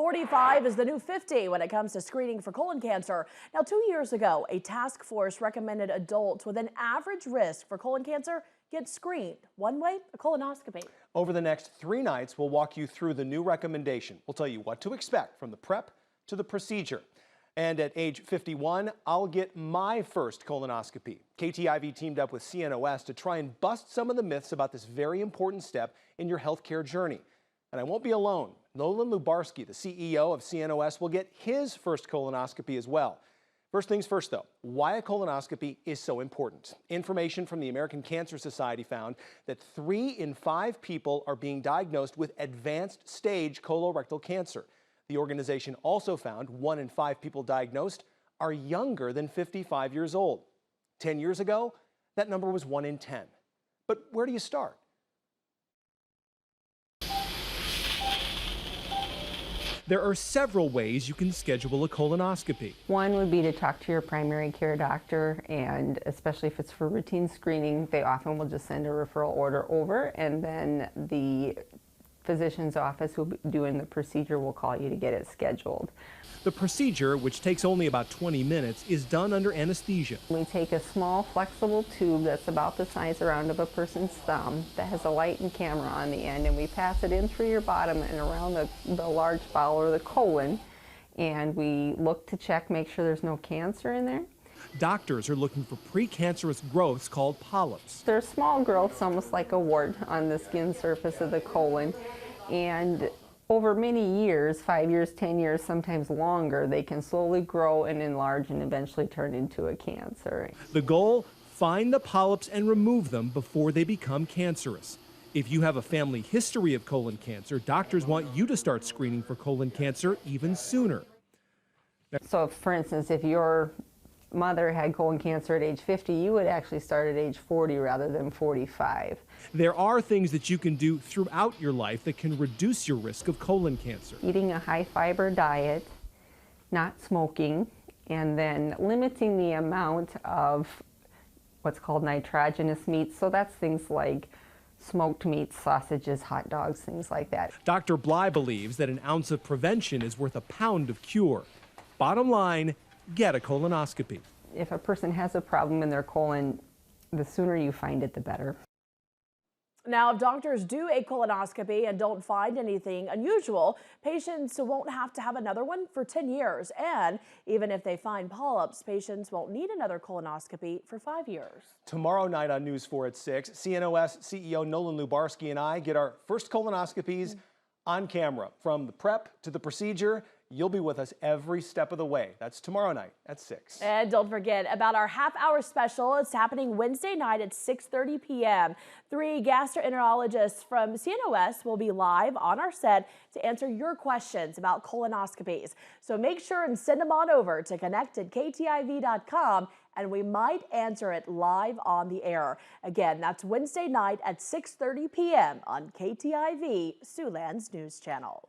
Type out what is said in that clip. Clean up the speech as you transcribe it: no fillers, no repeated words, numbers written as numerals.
45 is the new 50 when it comes to screening for colon cancer. Now, 2 years ago, a task force recommended adults with an average risk for colon cancer get screened. One way, a colonoscopy. Over the next 3 nights, we'll walk you through the new recommendation. We'll tell you what to expect from the prep to the procedure. And at age 51, I'll get my first colonoscopy. KTIV teamed up with CNOS to try and bust some of the myths about this very important step in your healthcare journey. And I won't be alone. Nolan Lubarsky, the CEO of CNOS, will get his first colonoscopy as well. First things first, though, why a colonoscopy is so important. Information from the American Cancer Society found that 3 in 5 people are being diagnosed with advanced stage colorectal cancer. The organization also found 1 in 5 people diagnosed are younger than 55 years old. 10 years ago, that number was 1 in 10. But where do you start? There are several ways you can schedule a colonoscopy. One would be to talk to your primary care doctor, and especially if it's for routine screening, they often will just send a referral order over, and then the physician's office who will be doing the procedure will call you to get it scheduled. The procedure, which takes only about 20 minutes, is done under anesthesia. We take a small flexible tube that's about the size around of a person's thumb that has a light and camera on the end, and we pass it in through your bottom and around the large bowel or the colon, and we look to check, make sure there's no cancer in there. Doctors are looking for precancerous growths called polyps. They're small growths, almost like a wart on the skin surface of the colon, and over many years, 5 years, 10 years, sometimes longer, they can slowly grow and enlarge and eventually turn into a cancer. The goal? Find the polyps and remove them before they become cancerous. If you have a family history of colon cancer, doctors want you to start screening for colon cancer even sooner. So, for instance, if your mother had colon cancer at age 50, you would actually start at age 40 rather than 45. There are things that you can do throughout your life that can reduce your risk of colon cancer. Eating a high fiber diet, not smoking, and then limiting the amount of what's called nitrogenous meats. So that's things like smoked meats, sausages, hot dogs, things like that. Dr. Bly believes that an ounce of prevention is worth a pound of cure. Bottom line, get a colonoscopy. If a person has a problem in their colon, the sooner you find it, the better. Now, if doctors do a colonoscopy and don't find anything unusual, patients won't have to have another one for 10 years. And even if they find polyps, patients won't need another colonoscopy for 5 years. Tomorrow night on News 4 at 6, CNOS CEO Nolan Lubarsky and I get our first colonoscopies on camera. From the prep to the procedure, you'll be with us every step of the way. That's tomorrow night at 6. And don't forget about our half-hour special. It's happening Wednesday night at 6:30 p.m. 3 gastroenterologists from CNOS will be live on our set to answer your questions about colonoscopies. So make sure and send them on over to connect@ktiv.com, and we might answer it live on the air. Again, that's Wednesday night at 6:30 p.m. on KTIV, Siouxland's news channel.